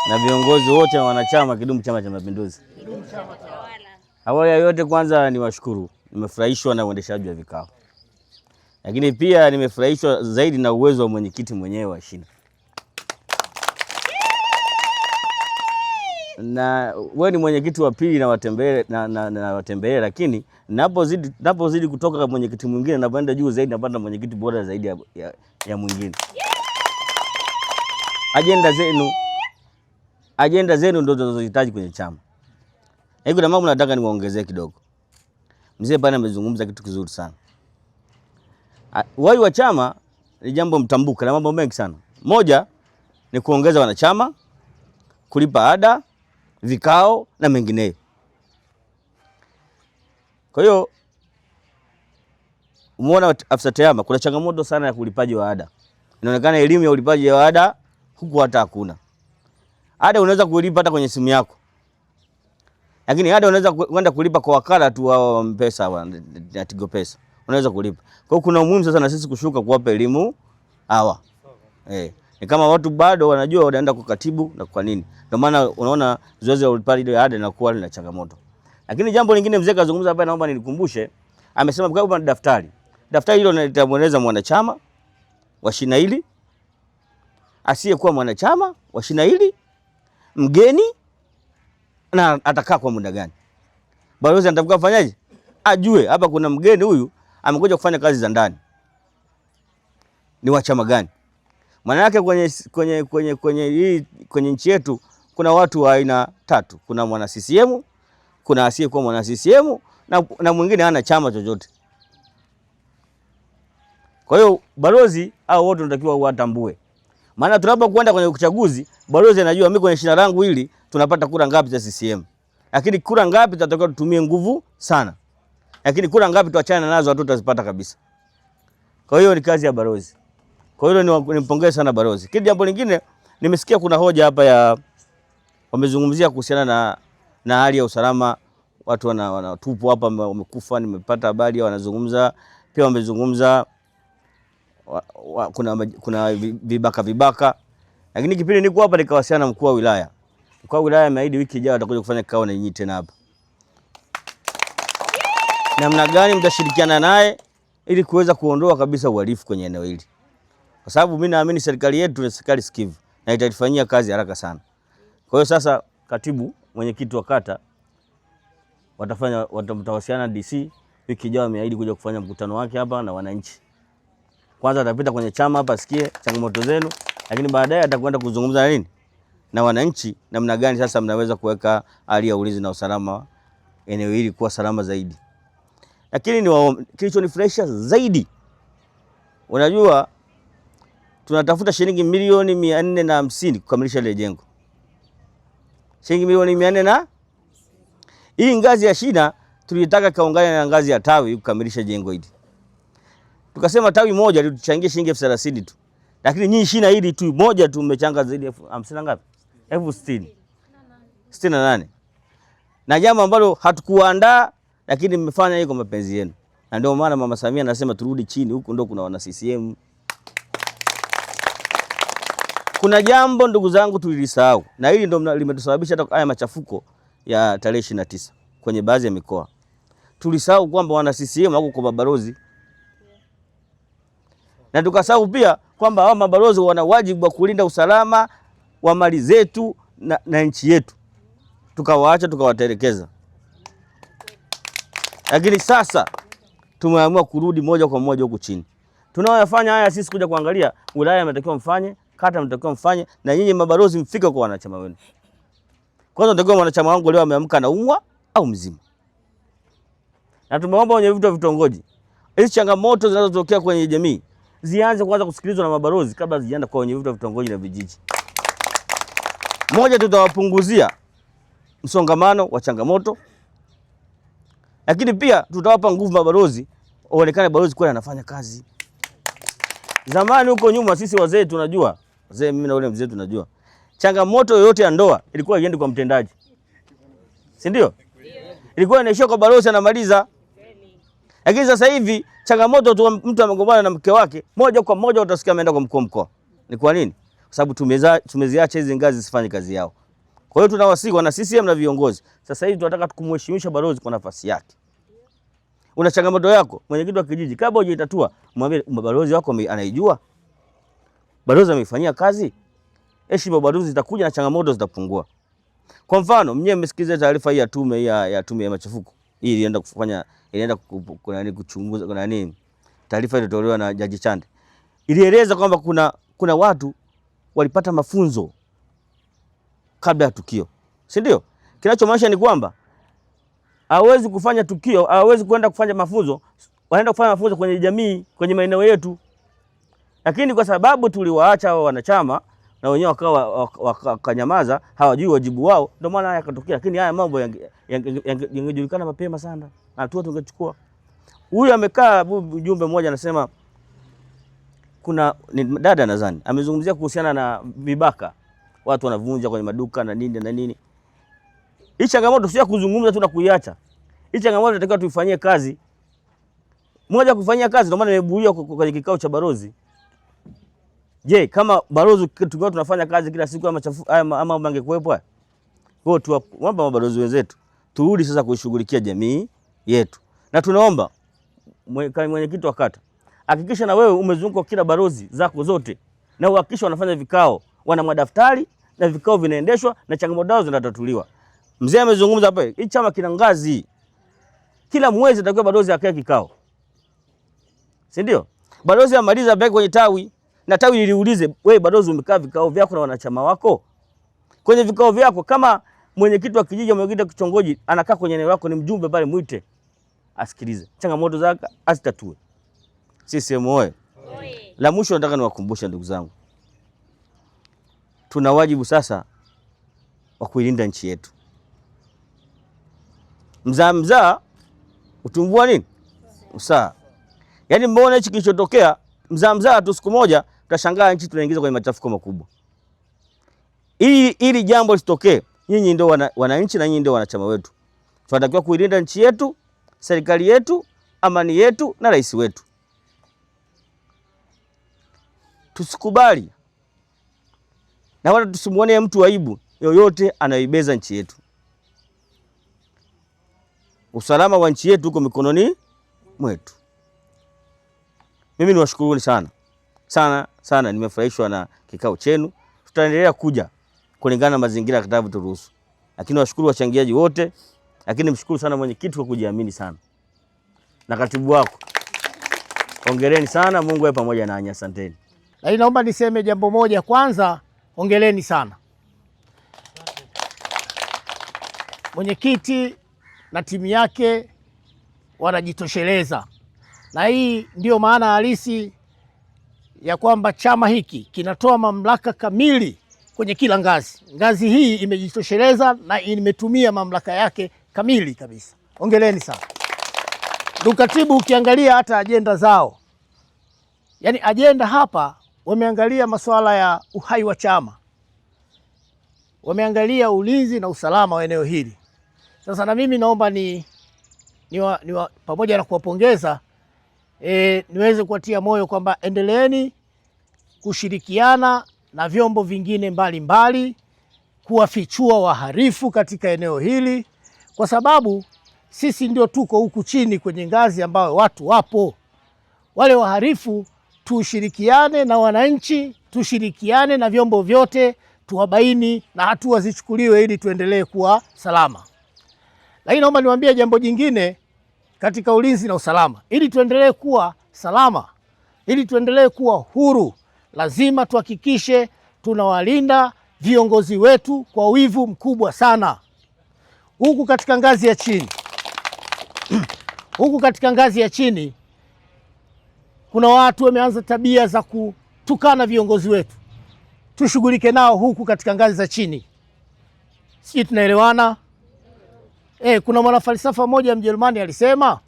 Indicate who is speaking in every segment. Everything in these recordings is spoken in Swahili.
Speaker 1: na viongozi wote wa wanachama. Kidumu Chama cha Mapinduzi! Awali ya yote, kwanza niwashukuru, nimefurahishwa na uendeshaji wa vikao, lakini pia nimefurahishwa zaidi na uwezo wa mwenyekiti mwenyewe wa shina. Na wewe ni mwenyekiti wa pili na watembelea, lakini napozidi kutoka kwa mwenyekiti mwingine na kwenda juu zaidi, napata mwenyekiti bora zaidi ya mwingine. Ajenda zenu ndio tunazohitaji kwenye chama. Hiyo kuna mambo nataka niwaongezee kidogo. Mzee bana amezungumza kitu kizuri sana. Wai wa chama ni jambo mtambuka na mambo mengi sana. Moja ni kuongeza wanachama, kulipa ada, vikao na mengineyo. Kwa hiyo umeona afisa TEHAMA kuna changamoto sana ya kulipaji wa ada. Inaonekana elimu ya ulipaji wa ada huku hata hakuna. Ada unaweza kulipa hata kwenye simu yako. Lakini ada unaweza kwenda kulipa kwa wakala tu wa M-Pesa wa Tigo Pesa. Unaweza kulipa. Kwa hiyo kuna umuhimu sasa na sisi kushuka kuwapa elimu hawa. Ni kama watu bado wanajua wanaenda kwa katibu na kwa nini. Ndio maana unaona zoezi la ulipaji wa ada linakuwa lina changamoto. Lakini jambo lingine mzee kazungumza hapa, naomba nilikumbushe. Amesema kama daftari. Daftari hilo litamweleza mwanachama wa shina hili, asiyekuwa mwanachama wa shina hili, mgeni na atakaa kwa muda gani. Balozi anataka kufanyaje? Ajue hapa kuna mgeni huyu amekuja kufanya kazi za ndani. Ni wa chama gani? Maana yake kwenye nchi yetu kuna watu wa aina tatu. Kuna mwana CCM, kuna asiyekuwa mwana CCM na mwingine hana chama chochote. Kwa hiyo balozi au wote tunatakiwa watambue. Maana tunapokwenda kwenye uchaguzi, balozi anajua mimi kwenye shina langu hili tunapata kura ngapi za CCM. Lakini kura ngapi tutatakiwa tutumie nguvu sana. Lakini kura ngapi tuachane nazo hatutazipata kabisa. Kwa hiyo ni kazi ya balozi. Kwa hiyo nimpongeze sana balozi. Kitu jambo lingine nimesikia kuna hoja hapa ya wamezungumzia kuhusiana na hali ya usalama, watu wanatupwa hapa wamekufa, nimepata habari wanazungumza. Pia wamezungumza kuna vibaka. Lakini kipindi niko hapa nikawasiliana na mkuu wa wilaya. Mkuu wa wilaya ameahidi wiki ijayo atakuja kufanya kikao na nyinyi tena hapa. Namna gani mtashirikiana naye ili kuweza kuondoa kabisa uhalifu kwenye eneo hili. Kwa sababu mimi naamini serikali yetu ni serikali sikivu na itatufanyia kazi haraka sana. Kwa hiyo sasa katibu, mwenyekiti wa kata watawasiliana DC wiki ijayo, ameahidi kuja kufanya mkutano wake hapa na wananchi. Kwanza atapita kwenye chama hapa asikie changamoto zenu, lakini baadaye atakwenda kuzungumza na nini? Na wananchi, namna gani sasa mnaweza kuweka hali ya ulinzi na usalama eneo hili kuwa salama zaidi. Lakini kilichonifurahisha zaidi, unajua tunatafuta shilingi milioni 450 kukamilisha ile jengo. Shilingi milioni 400 hii ngazi ya shina tulitaka kaungane na ngazi ya tawi kukamilisha jengo hili. Tukasema tawi moja lituchangie shilingi 30,000 tu. Lakini nyinyi shina hili tu moja tu mmechanga zaidi ya 50 ngapi? 60,000. 68. Na jambo ambalo hatukuandaa lakini mmefanya hiyo kwa mapenzi yenu. Na ndio maana Mama Samia anasema turudi chini, huko ndio kuna wana CCM. Kuna jambo ndugu zangu tulilisahau, na hili ndio limetusababisha hata haya machafuko ya tarehe 29 kwenye baadhi ya mikoa. Tulisahau kwamba wana CCM wako kwa mabalozi. Na tukasahau pia kwamba hao mabalozi wana wajibu wa kulinda usalama wa mali zetu na nchi yetu. Tukawaacha tukawatelekeza. Lakini sasa tumeamua kurudi moja kwa moja huku chini. Tunaoyafanya haya sisi kuja kuangalia, wilaya inatakiwa mfanye, kata inatakiwa mfanye, na nyinyi mabalozi mfike kwa wanachama wenu. Kwanza ndio wanachama wangu leo ameamka na umwa au mzima. Na tumeomba wenye vitu vitongoji, hizi changamoto zinazotokea kwenye jamii zianze kwanza kusikilizwa na mabalozi kabla zijaenda kwa wenye vitu vitongoji na vijiji. Moja, tutawapunguzia msongamano wa changamoto. Lakini pia tutawapa nguvu mabalozi, waonekane balozi kweli anafanya kazi. Zamani huko nyuma sisi wazee tunajua, wazee mimi na ule mzee tunajua, changamoto yoyote ya ndoa ilikuwa iende kwa mtendaji. Si ndio? Ilikuwa inaishia kwa balozi anamaliza. Lakini sasa hivi changamoto tu mtu amegombana na mke wake, moja kwa moja utasikia ameenda kwa mkuu wa mkoa. Ni kwa nini? Kwa kwa sababu tumeziacha hizi ngazi zisifanye kazi yao. Kwa hiyo tunawasihi wana CCM na viongozi, sasa hivi tunataka kumheshimisha balozi kwa nafasi yake. Una changamoto yako, mwenyekiti wa kijiji, kabla hujitatua mwambie balozi wako anaijua, balozi ameifanyia kazi, heshima balozi zitakuja na changamoto zitapungua. Kwa mfano, mnyewe mmesikiza taarifa hii ya tume ya machafuko. Hii ilienda kuchunguza kuna nini? Taarifa ilitolewa na Jaji Chande. Ilieleza kwamba kuna watu walipata mafunzo kabla ya tukio. Si ndio? Kinachomaanisha ni kwamba hawezi kufanya tukio, hawezi kwenda kufanya mafunzo, wanaenda kufanya mafunzo kwenye jamii, kwenye maeneo yetu. Lakini kwa sababu tuliwaacha hao wanachama na wenyewe wakanyamaza, hawajui wajibu wao, ndio maana haya yakatokea. Lakini haya mambo yangejulikana mapema sana, hatua tungechukua. Huyu amekaa mjumbe mmoja anasema ni dada nadhani amezungumzia kuhusiana na vibaka, watu wanavunja kwenye maduka na nini na nini. Hii changamoto sio kuzungumza tu na kuiacha. Hii changamoto tunatakiwa tuifanyie kazi. Moja kufanyia kazi, ndio maana nimebuia kwenye kikao cha balozi. Je, kama balozi tungekuwa tunafanya kazi kila siku ama mangekuepo haya? Kwa hiyo tuomba mabalozi wenzetu turudi sasa kuishughulikia jamii yetu. Na tunaomba mwenyekiti wa kata, hakikisha na wewe umezunguka kila balozi zako zote na uhakikisha wanafanya vikao, wana madaftari na vikao vinaendeshwa na changamoto zao zinatatuliwa. Mzee amezungumza hapa, hii chama kina ngazi. Kila mwezi atakiwa balozi akae kikao. Si ndio? Balozi amaliza beki kwenye tawi na tawi liliulize, wewe balozi umekaa vikao vyako na wanachama wako? Kwenye vikao vyako kama mwenyekiti wa kijiji, mwenyekiti wa kitongoji anakaa kwenye eneo lako, ni mjumbe pale, muite asikilize changamoto zake azitatue. CCM oyee! La mwisho nataka niwakumbushe ndugu zangu, tuna wajibu sasa wa kuilinda nchi yetu. Mzaa utumbua nini? Usaa. Yaani mbona hichi kilichotokea mzaa tu siku moja tutashangaa nchi tunaingiza kwenye machafuko makubwa. Ili jambo lisitokee, nyinyi ndio wananchi na nyinyi ndio wanachama wetu. Tunatakiwa kuilinda nchi yetu, serikali yetu, amani yetu na rais wetu. Tusikubali na wala tusimuone mtu aibu yoyote anaibeza nchi yetu. Usalama wa nchi yetu uko mikononi mwetu. Mimi niwashukuruni sana, nimefurahishwa na kikao chenu. Tutaendelea kuja kulingana na mazingira kitabu turuhusu. Lakini washukuru wachangiaji wote, lakini mshukuru sana mwenyekiti kwa kujiamini sana. Na katibu wako. Hongereni sana, Mungu awe pamoja nanyi, asanteni.
Speaker 2: Lakini naomba niseme jambo moja kwanza, hongereni sana. Mwenyekiti na timu yake wanajitosheleza. Na hii ndio maana halisi ya kwamba chama hiki kinatoa mamlaka kamili kwenye kila ngazi. Ngazi hii imejitosheleza na imetumia mamlaka yake kamili kabisa. Hongereni sana. Ndugu katibu, ukiangalia hata ajenda zao, yani ajenda hapa wameangalia masuala ya uhai wa chama, wameangalia ulinzi na usalama wa eneo hili. Sasa na mimi naomba pamoja na kuwapongeza niweze kuwatia moyo kwamba endeleeni kushirikiana na vyombo vingine mbalimbali kuwafichua wahalifu katika eneo hili, kwa sababu sisi ndio tuko huku chini kwenye ngazi ambayo watu wapo. Wale wahalifu tushirikiane na wananchi, tushirikiane na vyombo vyote, tuwabaini na hatua zichukuliwe ili tuendelee kuwa salama. Lakini naomba niwaambie jambo jingine katika ulinzi na usalama. Ili tuendelee kuwa salama, ili tuendelee kuwa huru, lazima tuhakikishe tunawalinda viongozi wetu kwa wivu mkubwa sana. Huku katika ngazi ya chini huku katika ngazi ya chini kuna watu wameanza tabia za kutukana viongozi wetu. Tushughulike nao huku katika ngazi za chini. Sisi tunaelewana? Kuna mwanafalsafa mmoja Mjerumani alisema,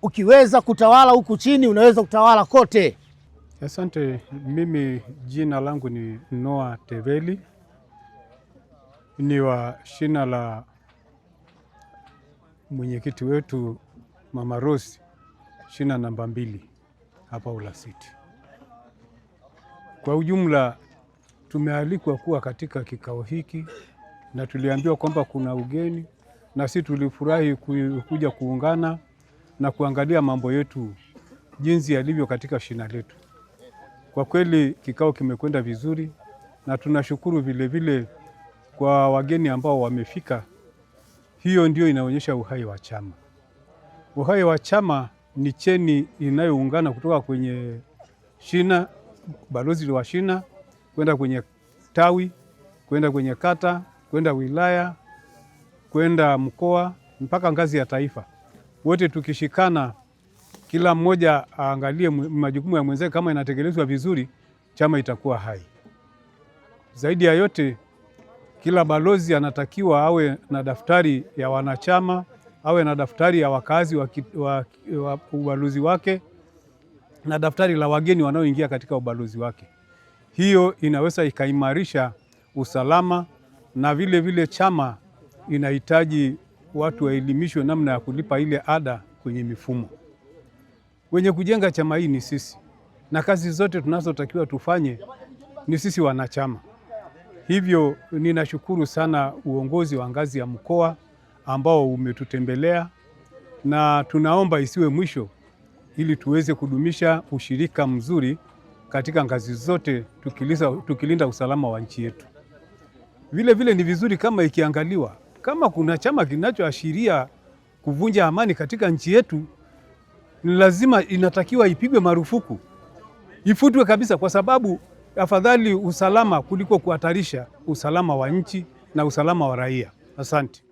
Speaker 2: ukiweza kutawala huku chini unaweza kutawala kote.
Speaker 3: Asante. Mimi jina langu ni Noah Teveli, ni wa shina la mwenyekiti wetu Mama Rose, shina namba 2 hapa Ulasiti. Kwa ujumla tumealikwa kuwa katika kikao hiki na tuliambiwa kwamba kuna ugeni, na sisi tulifurahi kuja kuungana na kuangalia mambo yetu jinsi yalivyo katika shina letu. Kwa kweli kikao kimekwenda vizuri na tunashukuru vile vile kwa wageni ambao wamefika. Hiyo ndio inaonyesha uhai wa chama. Uhai wa chama ni cheni inayoungana kutoka kwenye shina, balozi wa shina, kwenda kwenye tawi, kwenda kwenye kata, kwenda wilaya, kwenda mkoa, mpaka ngazi ya taifa. Wote tukishikana, kila mmoja aangalie majukumu ya mwenzake, kama inatekelezwa vizuri, chama itakuwa hai. Zaidi ya yote, kila balozi anatakiwa awe na daftari ya wanachama, awe na daftari ya wakazi wa ubalozi wake, na daftari la wageni wanaoingia katika ubalozi wake. Hiyo inaweza ikaimarisha usalama, na vile vile chama inahitaji watu waelimishwe namna ya kulipa ile ada kwenye mifumo. Wenye kujenga chama hii ni sisi, na kazi zote tunazotakiwa tufanye ni sisi wanachama. Hivyo ninashukuru sana uongozi wa ngazi ya mkoa ambao umetutembelea, na tunaomba isiwe mwisho, ili tuweze kudumisha ushirika mzuri katika ngazi zote, tukilinda usalama wa nchi yetu. Vile vile ni vizuri kama ikiangaliwa, kama kuna chama kinachoashiria kuvunja amani katika nchi yetu, ni lazima inatakiwa ipigwe marufuku, ifutwe kabisa, kwa sababu afadhali usalama kuliko kuhatarisha usalama wa nchi na usalama wa raia. Asante.